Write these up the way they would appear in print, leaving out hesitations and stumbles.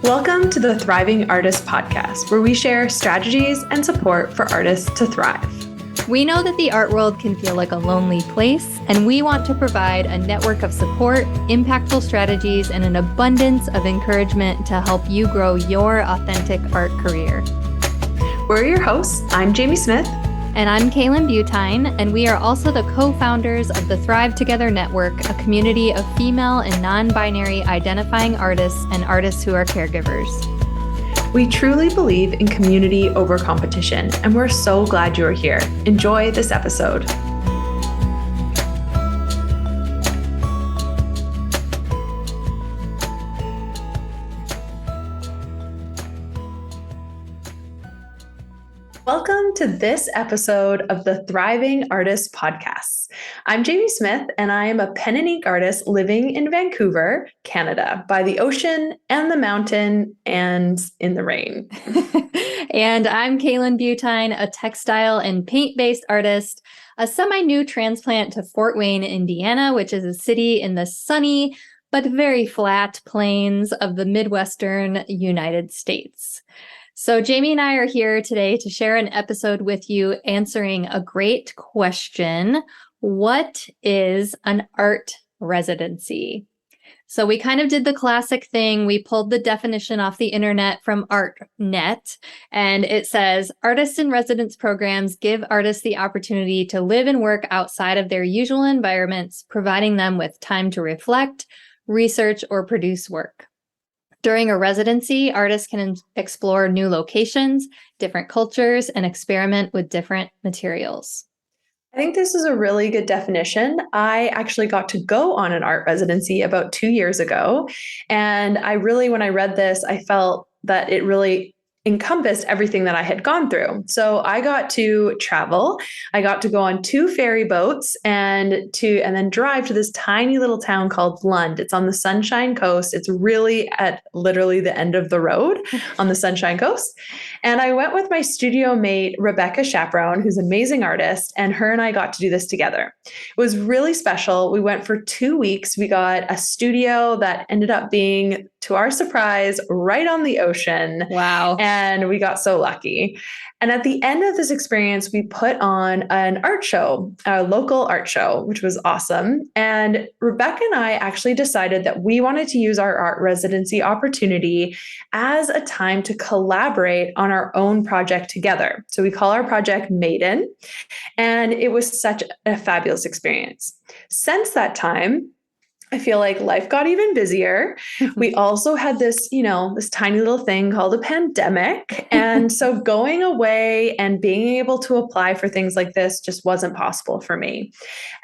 Welcome to the Thriving Artist Podcast, where we share strategies and support for artists to thrive. We know that the art world can feel like a lonely place, and we want to provide a network of support, impactful strategies, and an abundance of encouragement to help you grow your authentic art career. We're your hosts. I'm Jamie Smith. And I'm Kaylan Butine, and we are also the co-founders of the Thrive Together Network, a community of female and non-binary identifying artists and artists who are caregivers. We truly believe in community over competition, and we're so glad you're here. Enjoy this episode. Welcome to this episode of the Thriving Artist Podcast. I'm Jamie Smith, and I am a pen and ink artist living in Vancouver, Canada, by the ocean and the mountain and in the rain. And I'm Kaylan Butine, a textile and paint-based artist, a semi-new transplant to Fort Wayne, Indiana, which is a city in the sunny but very flat plains of the Midwestern United States. So Jamie and I are here today to share an episode with you answering a great question. What is an art residency? So we kind of did the classic thing. We pulled the definition off the internet from ArtNet, and it says, artists in residence programs give artists the opportunity to live and work outside of their usual environments, providing them with time to reflect, research, or produce work. During a residency, artists can explore new locations, different cultures, and experiment with different materials. I think this is a really good definition. I actually got to go on an art residency about 2 years ago. And when I read this, I felt that it really encompassed everything that I had gone through. So I got to travel. I got to go on 2 ferry boats and then drive to this tiny little town called Lund. It's on the Sunshine Coast. It's really at literally the end of the road on the Sunshine Coast. And I went with my studio mate, Rebecca Chaperone, who's an amazing artist, and her and I got to do this together. It was really special. We went for 2 weeks. We got a studio that ended up being, to our surprise, right on the ocean. Wow. And we got so lucky. And at the end of this experience, we put on an art show, a local art show, which was awesome. And Rebecca and I actually decided that we wanted to use our art residency opportunity as a time to collaborate on our own project together. So we call our project Maiden. And it was such a fabulous experience. Since that time, I feel like life got even busier. We also had this tiny little thing called a pandemic. And so going away and being able to apply for things like this just wasn't possible for me.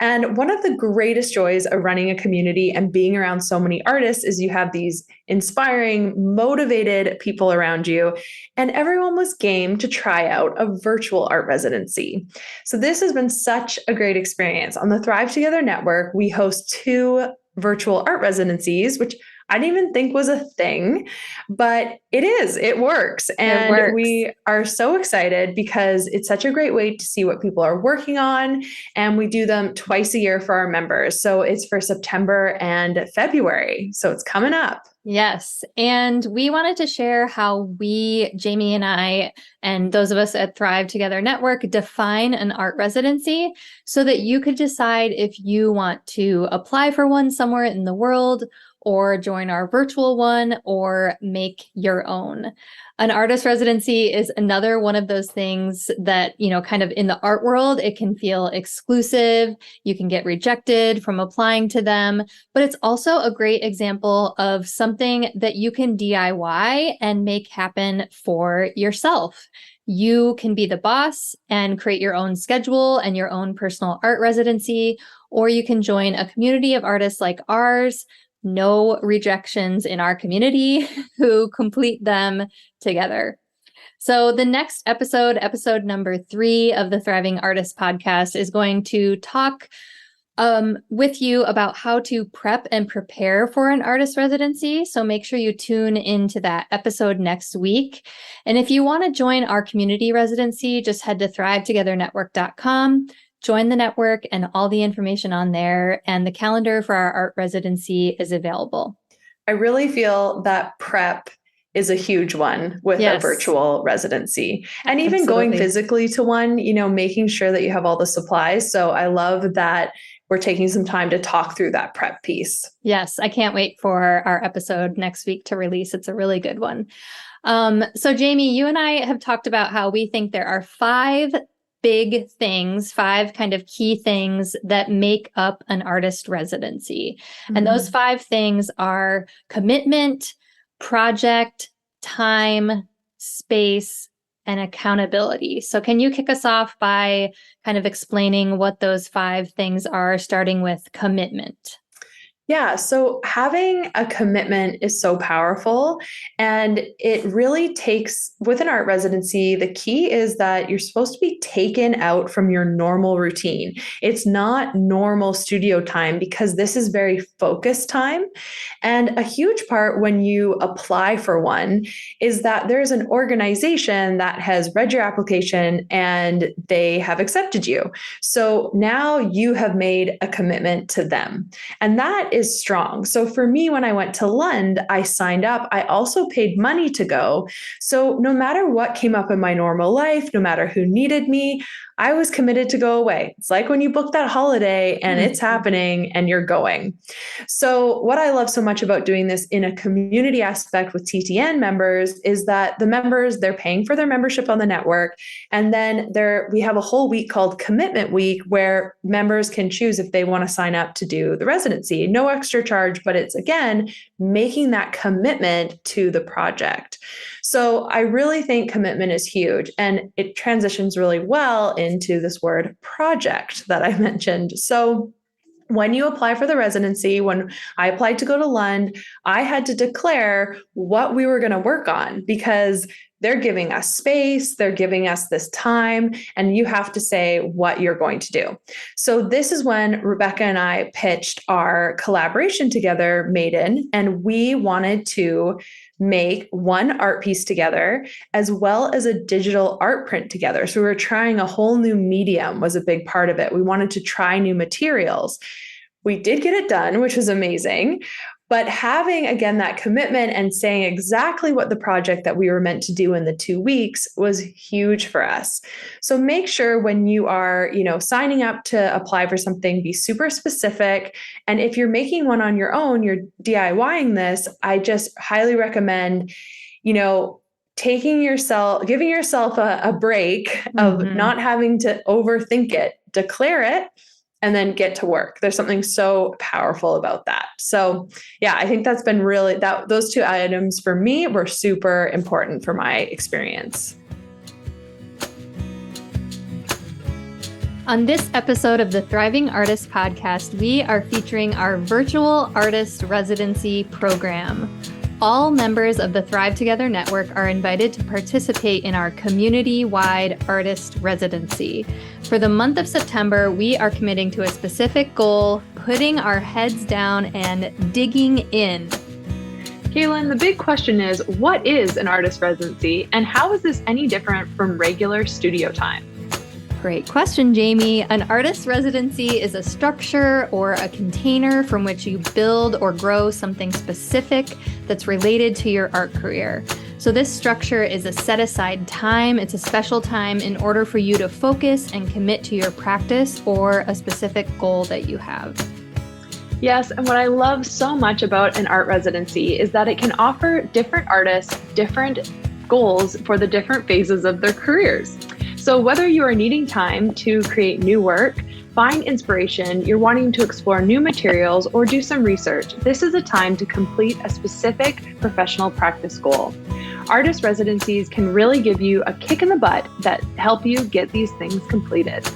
And one of the greatest joys of running a community and being around so many artists is you have these inspiring, motivated people around you. And everyone was game to try out a virtual art residency. So this has been such a great experience. On the Thrive Together Network, we host 2 virtual art residencies, which I didn't even think was a thing, but it works. And we are so excited because it's such a great way to see what people are working on. And we do them twice a year for our members. So it's for September and February. So it's coming up. Yes. And we wanted to share how we, Jamie and I, and those of us at Thrive Together Network define an art residency so that you could decide if you want to apply for one somewhere in the world or join our virtual one or make your own. An artist residency is another one of those things that, kind of in the art world, it can feel exclusive. You can get rejected from applying to them, but it's also a great example of something that you can DIY and make happen for yourself. You can be the boss and create your own schedule and your own personal art residency, or you can join a community of artists like ours. No rejections in our community who complete them together. So the next episode number 3 of the Thriving Artist Podcast, is going to talk with you about how to prep and prepare for an artist residency. So make sure you tune into that episode next week. And if you want to join our community residency, just head to thrivetogethernetwork.com. Join the network, and all the information on there, and the calendar for our art residency is available. I really feel that prep is a huge one with a Yes. virtual residency. And even going Absolutely. physically to one, making sure that you have all the supplies. So I love that we're taking some time to talk through that prep piece. Yes, I can't wait for our episode next week to release. It's a really good one. So Jamie, you and I have talked about how we think there are 5 big things, 5 kind of key things that make up an artist residency. Mm-hmm. And those 5 things are commitment, project, time, space, and accountability. So can you kick us off by kind of explaining what those 5 things are, starting with commitment? Yeah, so having a commitment is so powerful. And it really takes, with an art residency, the key is that you're supposed to be taken out from your normal routine. It's not normal studio time because this is very focused time. And a huge part when you apply for one is that there's an organization that has read your application and they have accepted you. So now you have made a commitment to them. And that is strong. So for me, when I went to Lund, I signed up. I also paid money to go. So no matter what came up in my normal life, no matter who needed me, I was committed to go away. It's like when you book that holiday and it's happening and you're going. So what I love so much about doing this in a community aspect with TTN members is that the members, they're paying for their membership on the network. And then we have a whole week called Commitment Week where members can choose if they want to sign up to do the residency. No extra charge, but it's again, making that commitment to the project. So I really think commitment is huge, and it transitions really well into this word project that I mentioned. So when you apply for the residency, when I applied to go to Lund, I had to declare what we were going to work on because they're giving us space, they're giving us this time, and you have to say what you're going to do. So this is when Rebecca and I pitched our collaboration together, Maiden, and we wanted to make one art piece together as well as a digital art print together. So we were trying a whole new medium was a big part of it. We wanted to try new materials. We did get it done, which was amazing. But having, again, that commitment and saying exactly what the project that we were meant to do in the 2 weeks was huge for us. So make sure when you are, signing up to apply for something, be super specific. And if you're making one on your own, you're DIYing this, I just highly recommend, giving yourself a break of not having to overthink it, declare it, and then get to work. There's something so powerful about that. So yeah, I think that's been really, those 2 items for me were super important for my experience. On this episode of the Thriving Artist Podcast, we are featuring our virtual artist residency program. All members of the Thrive Together Network are invited to participate in our community-wide artist residency. For the month of September, we are committing to a specific goal, putting our heads down and digging in. Kaylan, the big question is, what is an artist residency and how is this any different from regular studio time? Great question, Jamie. An artist residency is a structure or a container from which you build or grow something specific that's related to your art career. So this structure is a set aside time. It's a special time in order for you to focus and commit to your practice or a specific goal that you have. Yes, and what I love so much about an art residency is that it can offer different artists different goals for the different phases of their careers. So whether you are needing time to create new work, find inspiration, you're wanting to explore new materials, or do some research, this is a time to complete a specific professional practice goal. Artist residencies can really give you a kick in the butt that help you get these things completed.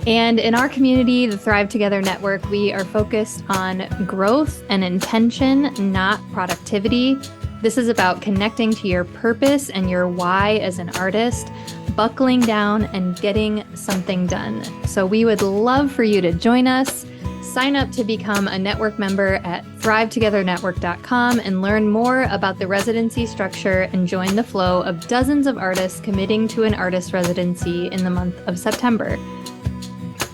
And in our community, the Thrive Together Network, we are focused on growth and intention, not productivity. This is about connecting to your purpose and your why as an artist, buckling down and getting something done. So we would love for you to join us. Sign up to become a network member at thrivetogethernetwork.com and learn more about the residency structure and join the flow of dozens of artists committing to an artist residency in the month of September.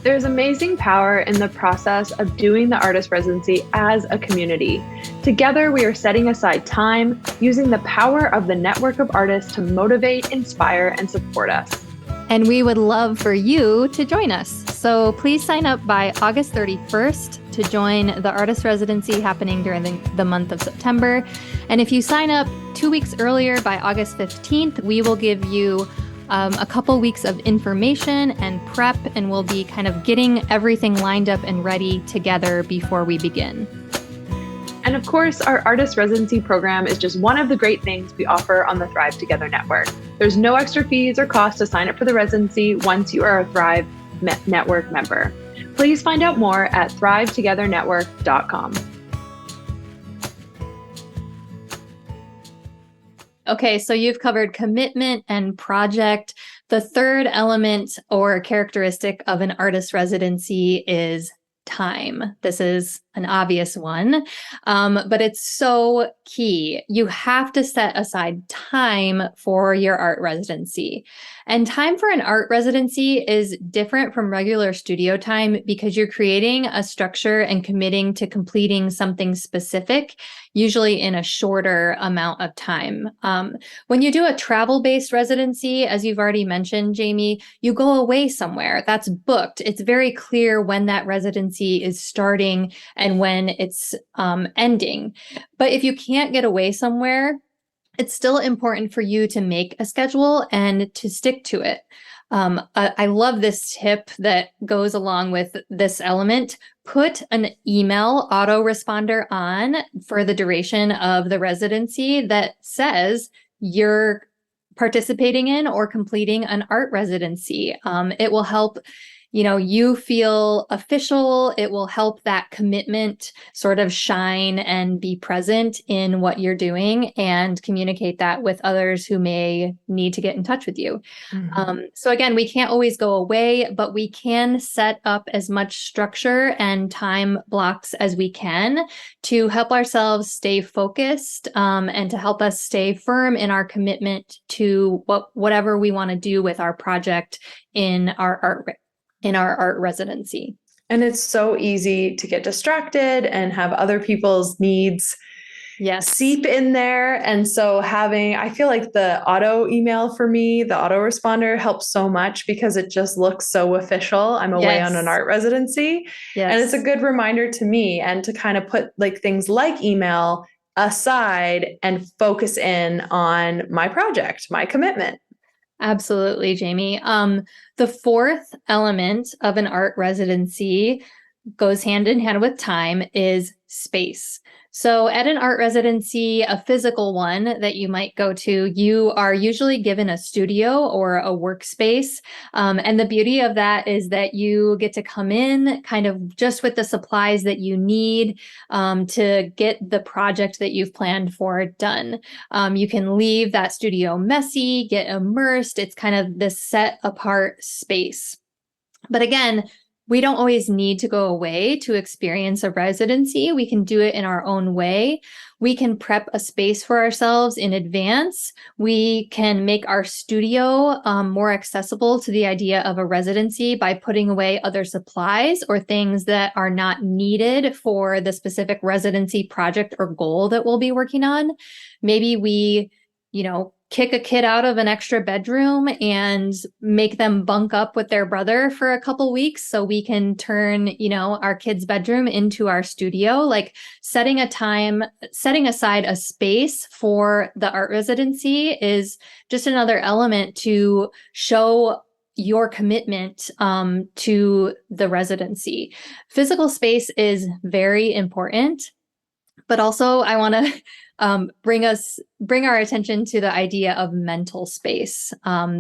There's amazing power in the process of doing the artist residency as a community. Together, we are setting aside time, using the power of the network of artists to motivate, inspire, and support us. And we would love for you to join us. So please sign up by August 31st to join the artist residency happening during the month of September. And if you sign up 2 weeks earlier by August 15th, we will give you a couple weeks of information and prep, and we'll be kind of getting everything lined up and ready together before we begin. And of course, our artist residency program is just one of the great things we offer on the Thrive Together Network. There's no extra fees or cost to sign up for the residency once you are a Thrive Network member. Please find out more at thrivetogethernetwork.com. Okay, so you've covered commitment and project. The third element or characteristic of an artist residency is time. This is an obvious one, but it's so key. You have to set aside time for your art residency. And time for an art residency is different from regular studio time because you're creating a structure and committing to completing something specific, usually in a shorter amount of time. When you do a travel-based residency, as you've already mentioned, Jamie, you go away somewhere. That's booked. It's very clear when that residency is starting and when it's ending. But if you can't get away somewhere, it's still important for you to make a schedule and to stick to it. I love this tip that goes along with this element. Put an email autoresponder on for the duration of the residency that says you're participating in or completing an art residency. It will help you feel official. It will help that commitment sort of shine and be present in what you're doing and communicate that with others who may need to get in touch with you. Mm-hmm. So again, we can't always go away, but we can set up as much structure and time blocks as we can to help ourselves stay focused and to help us stay firm in our commitment to whatever we want to do with our project in our art residency. And it's so easy to get distracted and have other people's needs seep in there. And so I feel like the auto email for me, the autoresponder helps so much because it just looks so official. I'm away on an art residency. And it's a good reminder to me and to kind of put like things like email aside and focus in on my project, my commitment. Absolutely, Jamie. The fourth element of an art residency goes hand in hand with time is space. So at an art residency, a physical one that you might go to, you are usually given a studio or a workspace. And the beauty of that is that you get to come in kind of just with the supplies that you need to get the project that you've planned for done. You can leave that studio messy, get immersed. It's kind of this set apart space. But again, we don't always need to go away to experience a residency. We can do it in our own way. We can prep a space for ourselves in advance. We can make our studio more accessible to the idea of a residency by putting away other supplies or things that are not needed for the specific residency project or goal that we'll be working on. Maybe we, kick a kid out of an extra bedroom and make them bunk up with their brother for a couple weeks so we can turn, our kid's bedroom into our studio. Like setting aside a space for the art residency is just another element to show your commitment to the residency. Physical space is very important, but also I want to bring our attention to the idea of mental space.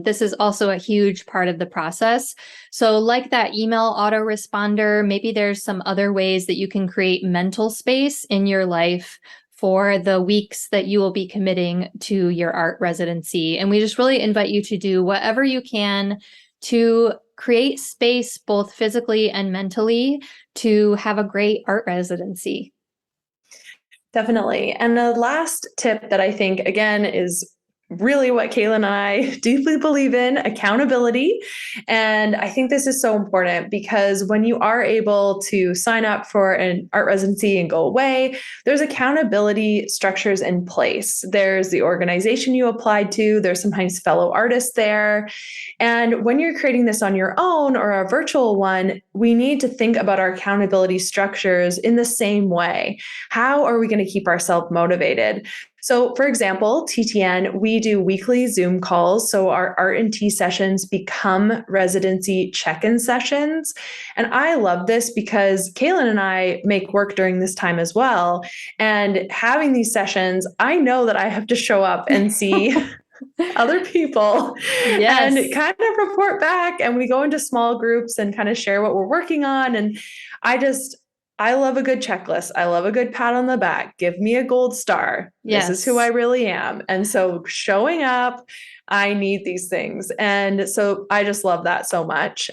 This is also a huge part of the process. So like that email autoresponder, maybe there's some other ways that you can create mental space in your life for the weeks that you will be committing to your art residency. And we just really invite you to do whatever you can to create space, both physically and mentally, to have a great art residency. Definitely. And the last tip that I think, again, is really what Kaylan and I deeply believe in, accountability. And I think this is so important because when you are able to sign up for an art residency and go away, there's accountability structures in place. There's the organization you applied to, there's sometimes fellow artists there. And when you're creating this on your own or a virtual one, we need to think about our accountability structures in the same way. How are we going to keep ourselves motivated? So, for example, TTN, we do weekly Zoom calls. So, our art and tea sessions become residency check in sessions. And I love this because Kaylan and I make work during this time as well. And having these sessions, I know that I have to show up and see other people Yes. and kind of report back. And we go into small groups and kind of share what we're working on. And I love a good checklist. I love a good pat on the back. Give me a gold star. Yes. This is who I really am. And so showing up, I need these things. And so I just love that so much.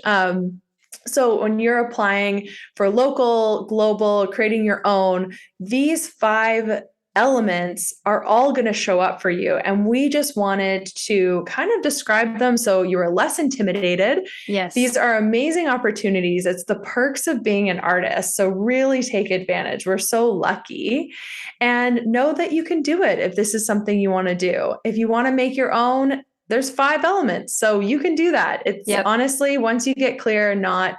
So when you're applying for local, global, creating your own, these 5 elements are all going to show up for you. And we just wanted to kind of describe them so you are less intimidated. Yes. These are amazing opportunities. It's the perks of being an artist. So really take advantage. We're so lucky. And know that you can do it if this is something you want to do. If you want to make your own, there's 5 elements. So you can do that. It's honestly, once you get clear, not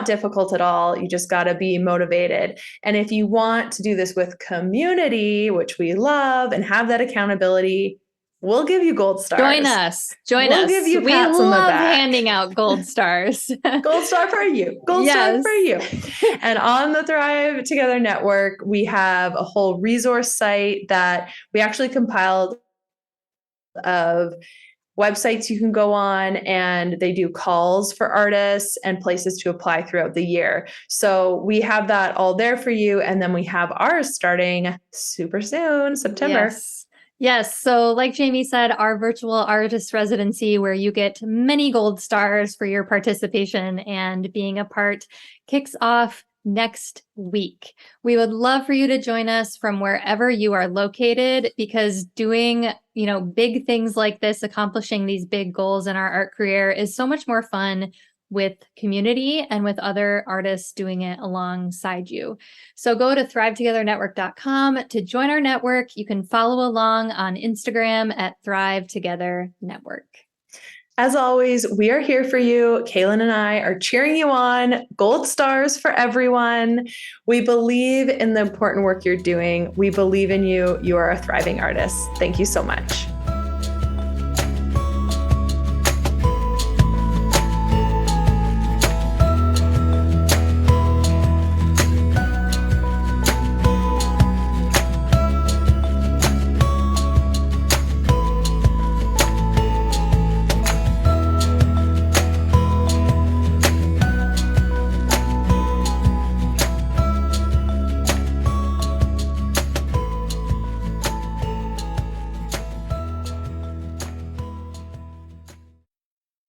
difficult at all. You just got to be motivated. And if you want to do this with community, which we love, and have that accountability, we'll give you gold stars. Join us. We'll give you pats on the back. Handing out gold stars. Gold star for you. Gold star for you. And on the Thrive Together Network, we have a whole resource site that we actually compiled of websites you can go on, and they do calls for artists and places to apply throughout the year. So we have that all there for you. And then we have ours starting super soon, September. Yes. So like Jamie said, our virtual artist residency, where you get many gold stars for your participation and being a part, kicks off next week. We would love for you to join us from wherever you are located, because doing, big things like this, accomplishing these big goals in our art career is so much more fun with community and with other artists doing it alongside you. So go to thrivetogethernetwork.com to join our network. You can follow along on Instagram at Thrive Together Network. As always, we are here for you. Kaylan and I are cheering you on. Gold stars for everyone. We believe in the important work you're doing. We believe in you. You are a thriving artist. Thank you so much.